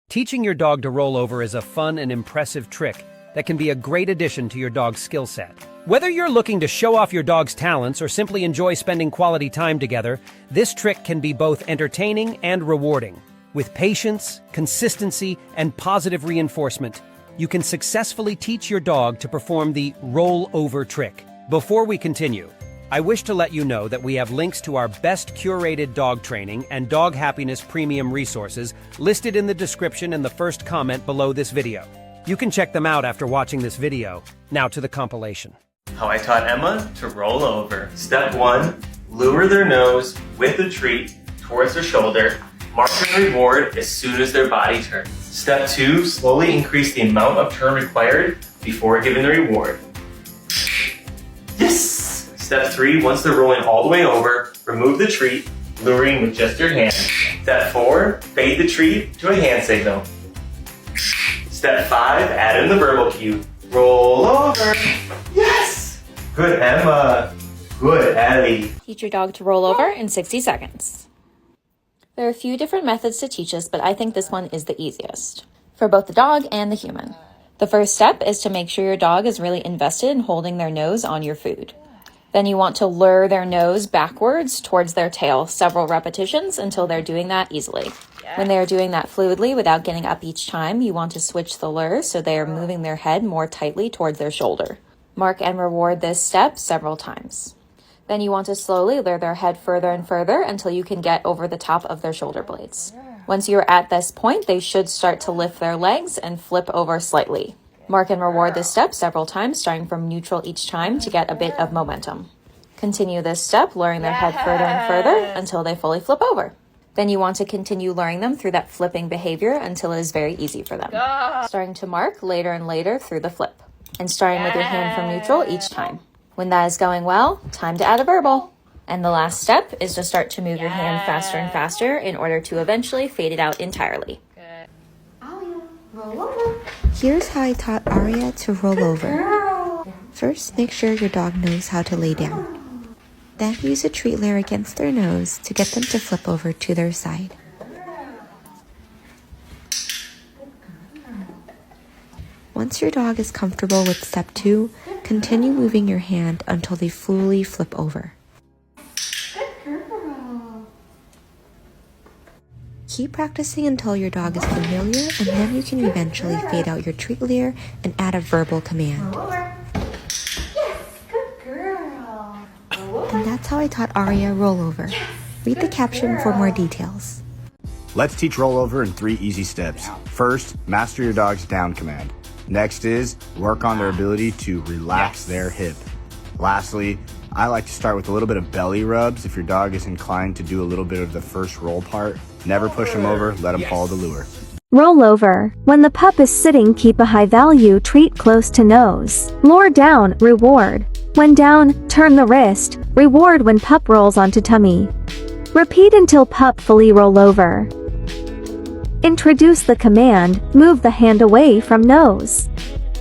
Teaching your dog to roll over is a fun and impressive trick that can be a great addition to your dog's skill set. Whether you're looking to show off your dog's talents or simply enjoy spending quality time together, this trick can be both entertaining and rewarding. With patience, consistency, and positive reinforcement, you can successfully teach your dog to perform the roll over trick. Before we continue, I wish to let you know that we have links to our best curated dog training and dog happiness premium resources listed in the description and the first comment below this video. You can check them out after watching this video. Now to the compilation. How I taught Emma to roll over. Step 1, lure their nose with the treat towards their shoulder. Mark and reward as soon as their body turns. Step 2, slowly increase the amount of turn required before giving the reward. Yes! Step 3, once they're rolling all the way over, remove the treat, luring with just your hand. Step 4, fade the treat to a hand signal. Step 5, add in the verbal cue. Roll over. Yes! Good Emma. Good Ellie. Teach your dog to roll over in 60 seconds. There are a few different methods to teach this, but I think this one is the easiest for both the dog and the human. The first step is to make sure your dog is really invested in holding their nose on your food. Then you want to lure their nose backwards towards their tail several repetitions until they're doing that easily. When they are doing that fluidly without getting up each time, you want to switch the lure so they are moving their head more tightly towards their shoulder. Mark and reward this step several times. Then you want to slowly lure their head further and further until you can get over the top of their shoulder blades. Once you're at this point, they should start to lift their legs and flip over slightly. Mark and reward this step several times, starting from neutral each time to get a bit of momentum. Continue this step, luring their head further and further until they fully flip over. Then you want to continue luring them through that flipping behavior until it is very easy for them. Starting to mark later and later through the flip, and starting with your hand from neutral each time. When that is going well, time to add a verbal. And the last step is to start to move your hand faster and faster in order to eventually fade it out entirely. Roll over. Here's how I taught Aria to roll over. First, make sure your dog knows how to lay down. Then use a treat layer against their nose to get them to flip over to their side. Once your dog is comfortable with step 2, continue moving your hand until they fully flip over. Keep practicing until your dog is familiar, and then you can eventually fade out your treat layer and add a verbal command. Yes, good girl. And that's how I taught Aria rollover. Read the caption for more details. Let's teach rollover in 3 easy steps. First, master your dog's down command. Next is work on their ability to relax their hip. Lastly, I like to start with a little bit of belly rubs if your dog is inclined to do a little bit of the first roll part. Never push them over, let them follow the lure. Roll over. When the pup is sitting, keep a high-value treat close to nose. Lure down, reward. When down, turn the wrist. Reward when pup rolls onto tummy. Repeat until pup fully roll over. Introduce the command, move the hand away from nose.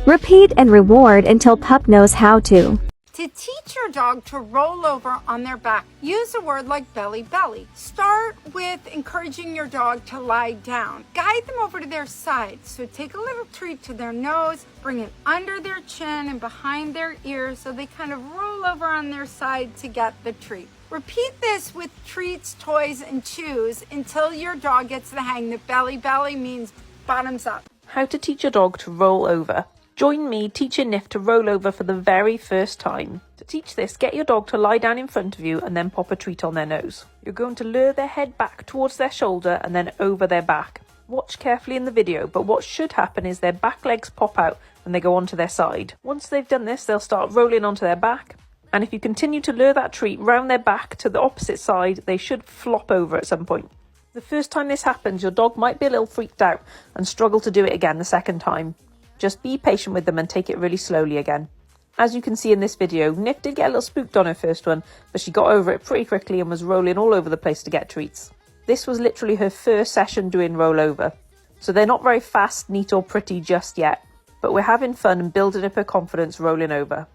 Repeat and reward until pup knows how to. To teach your dog to roll over on their back, use a word like belly belly. Start with encouraging your dog to lie down. Guide them over to their side. So take a little treat to their nose, bring it under their chin and behind their ears so they kind of roll over on their side to get the treat. Repeat this with treats, toys, and chews until your dog gets the hang that belly belly means bottoms up. How to teach your dog to roll over. Join me teaching Nif to roll over for the very first time. To teach this, get your dog to lie down in front of you and then pop a treat on their nose. You're going to lure their head back towards their shoulder and then over their back. Watch carefully in the video, but what should happen is their back legs pop out and they go onto their side. Once they've done this, they'll start rolling onto their back. And if you continue to lure that treat round their back to the opposite side, they should flop over at some point. The first time this happens, your dog might be a little freaked out and struggle to do it again the second time. Just be patient with them and take it really slowly again. As you can see in this video, Nif did get a little spooked on her first one, but she got over it pretty quickly and was rolling all over the place to get treats. This was literally her first session doing rollover. So they're not very fast, neat or pretty just yet, but we're having fun and building up her confidence rolling over.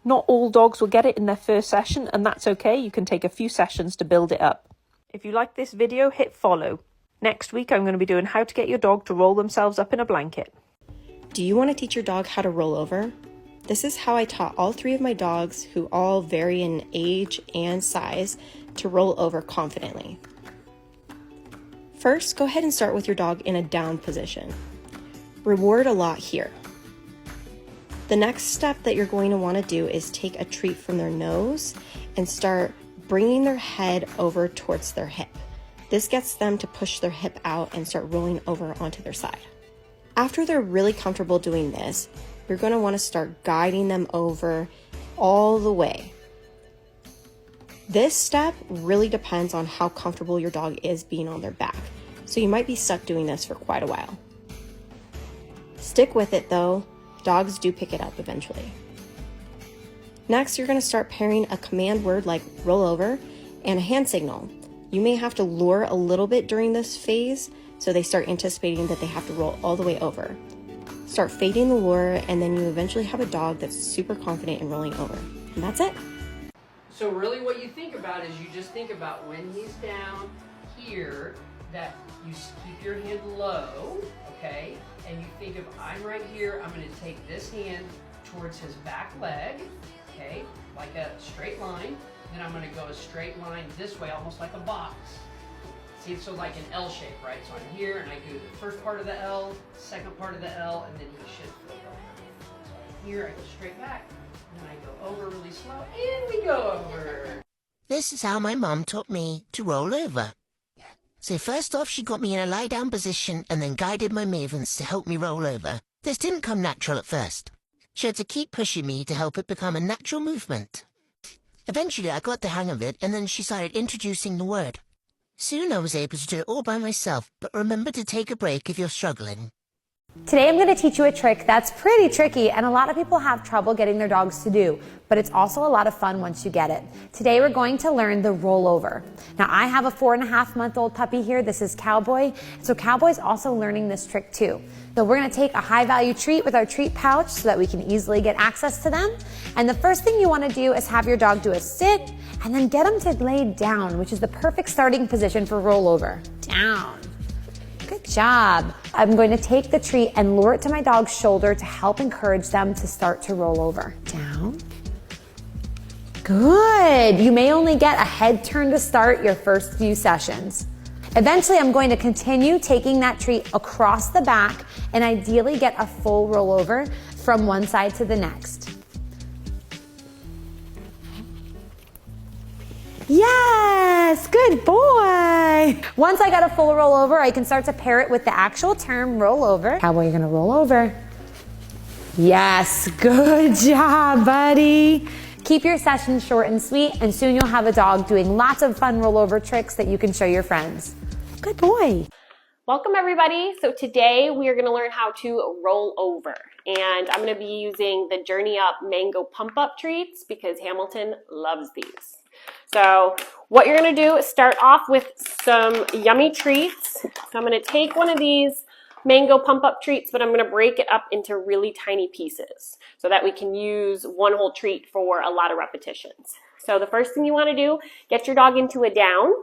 Not all dogs will get it in their first session, and that's okay. You can take a few sessions to build it up. If you like this video, hit follow. Next week, I'm going to be doing how to get your dog to roll themselves up in a blanket. Do you want to teach your dog how to roll over? This is how I taught all 3 of my dogs, who all vary in age and size, to roll over confidently. First, go ahead and start with your dog in a down position. Reward a lot here. The next step that you're going to want to do is take a treat from their nose and start bringing their head over towards their hip. This gets them to push their hip out and start rolling over onto their side. After they're really comfortable doing this, you're going to want to start guiding them over all the way. This step really depends on how comfortable your dog is being on their back, so you might be stuck doing this for quite a while. Stick with it though, dogs do pick it up eventually. Next, you're going to start pairing a command word like roll over and a hand signal. You may have to lure a little bit during this phase, so they start anticipating that they have to roll all the way over. Start fading the lure, and then you eventually have a dog that's super confident in rolling over. And that's it. So really what you think about is you just think about when he's down here, that you keep your hand low, okay? And you think of, I'm right here, I'm gonna take this hand towards his back leg, okay? Like a straight line. Then I'm gonna go a straight line this way, almost like a box. See, so like an L shape, right? So I'm here and I do the first part of the L, second part of the L, and then he should flip over. So I'm here, I go straight back, and then I go over really slow, and we go over. This is how my mom taught me to roll over. So first off, she got me in a lie-down position and then guided my mavens to help me roll over. This didn't come natural at first. She had to keep pushing me to help it become a natural movement. Eventually, I got the hang of it, and then she started introducing the word. Soon I was able to do it all by myself, but remember to take a break if you're struggling. Today I'm going to teach you a trick that's pretty tricky and a lot of people have trouble getting their dogs to do, but it's also a lot of fun once you get it. Today we're going to learn the rollover. Now I have a 4.5-month-old puppy here. This is Cowboy. So Cowboy's also learning this trick too. So we're going to take a high value treat with our treat pouch so that we can easily get access to them. And the first thing you want to do is have your dog do a sit and then get them to lay down, which is the perfect starting position for rollover. Down. Good job. I'm going to take the treat and lure it to my dog's shoulder to help encourage them to start to roll over. Down. Good. You may only get a head turn to start your first few sessions. Eventually, I'm going to continue taking that treat across the back and ideally get a full rollover from one side to the next. Yes, good boy. Once I got a full rollover, I can start to pair it with the actual term rollover. Cowboy, you're gonna roll over. Yes, good job, buddy. Keep your sessions short and sweet, and soon you'll have a dog doing lots of fun rollover tricks that you can show your friends. Good boy. Welcome everybody. So today we are going to learn how to roll over, and I'm going to be using the Journey Up Mango Pump Up treats because Hamilton loves these. So what you're going to do is start off with some yummy treats. So I'm going to take one of these mango pump up treats, but I'm going to break it up into really tiny pieces so that we can use one whole treat for a lot of repetitions. So the first thing you want to do, get your dog into a down,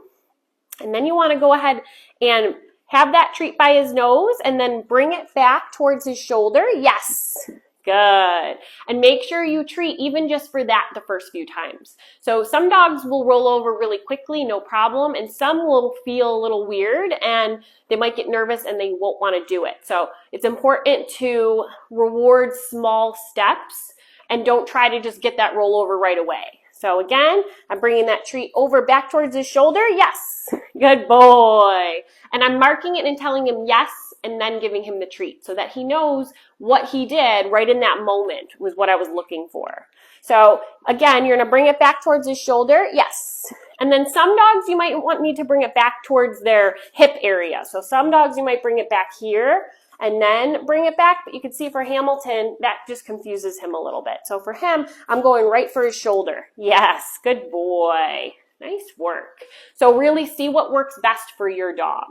and then you want to go ahead and have that treat by his nose and then bring it back towards his shoulder. Yes. Good. And make sure you treat even just for that the first few times. So some dogs will roll over really quickly, no problem, and some will feel a little weird and they might get nervous and they won't want to do it. So it's important to reward small steps and don't try to just get that rollover right away. So again, I'm bringing that treat over back towards his shoulder. Yes. Good boy. And I'm marking it and telling him yes, and then giving him the treat so that he knows what he did right in that moment was what I was looking for. So again, you're going to bring it back towards his shoulder. Yes. And then some dogs you might need to bring it back towards their hip area. So some dogs you might bring it back here and then bring it back. But you can see for Hamilton, that just confuses him a little bit. So for him, I'm going right for his shoulder. Yes. Good boy. Nice work. So really see what works best for your dog.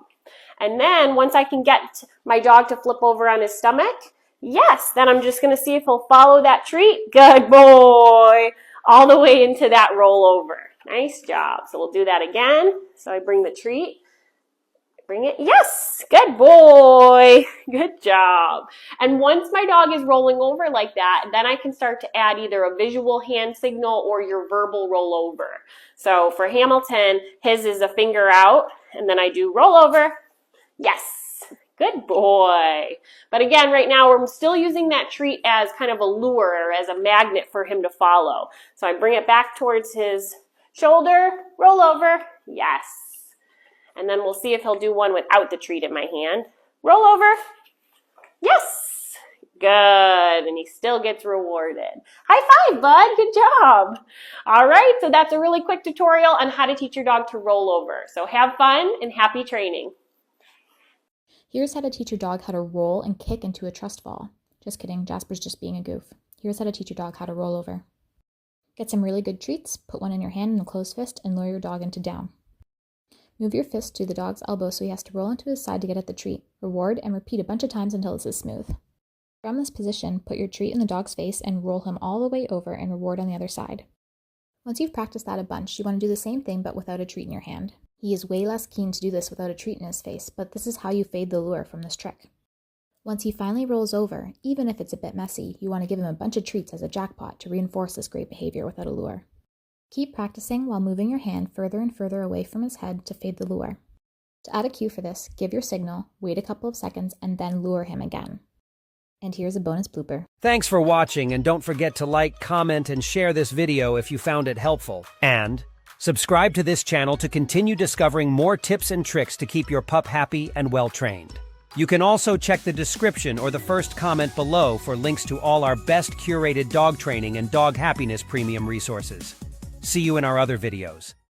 And then once I can get my dog to flip over on his stomach, yes, then I'm just going to see if he'll follow that treat. Good boy. All the way into that rollover. Nice job. So we'll do that again. So I bring the treat Bring it. Yes, good boy. Good job. And once my dog is rolling over like that, then I can start to add either a visual hand signal or your verbal roll over. So for Hamilton, his is a finger out, and then I do roll over. Yes, good boy. But again, right now we're still using that treat as kind of a lure or as a magnet for him to follow. So I bring it back towards his shoulder, roll over. Yes. And then we'll see if he'll do one without the treat in my hand. Roll over. Yes. Good. And he still gets rewarded. High five, bud. Good job. All right. So that's a really quick tutorial on how to teach your dog to roll over. So have fun and happy training. Here's how to teach your dog how to roll and kick into a trust fall. Just kidding. Jasper's just being a goof. Here's how to teach your dog how to roll over. Get some really good treats. Put one in your hand in a closed fist and lure your dog into down. Move your fist to the dog's elbow so he has to roll onto his side to get at the treat. Reward and repeat a bunch of times until this is smooth. From this position, put your treat in the dog's face and roll him all the way over and reward on the other side. Once you've practiced that a bunch, you want to do the same thing but without a treat in your hand. He is way less keen to do this without a treat in his face, but this is how you fade the lure from this trick. Once he finally rolls over, even if it's a bit messy, you want to give him a bunch of treats as a jackpot to reinforce this great behavior without a lure. Keep practicing while moving your hand further and further away from his head to fade the lure. To add a cue for this, give your signal, wait a couple of seconds, and then lure him again. And here's a bonus blooper. Thanks for watching, and don't forget to like, comment, and share this video if you found it helpful. And subscribe to this channel to continue discovering more tips and tricks to keep your pup happy and well-trained. You can also check the description or the first comment below for links to all our best curated dog training and dog happiness premium resources. See you in our other videos.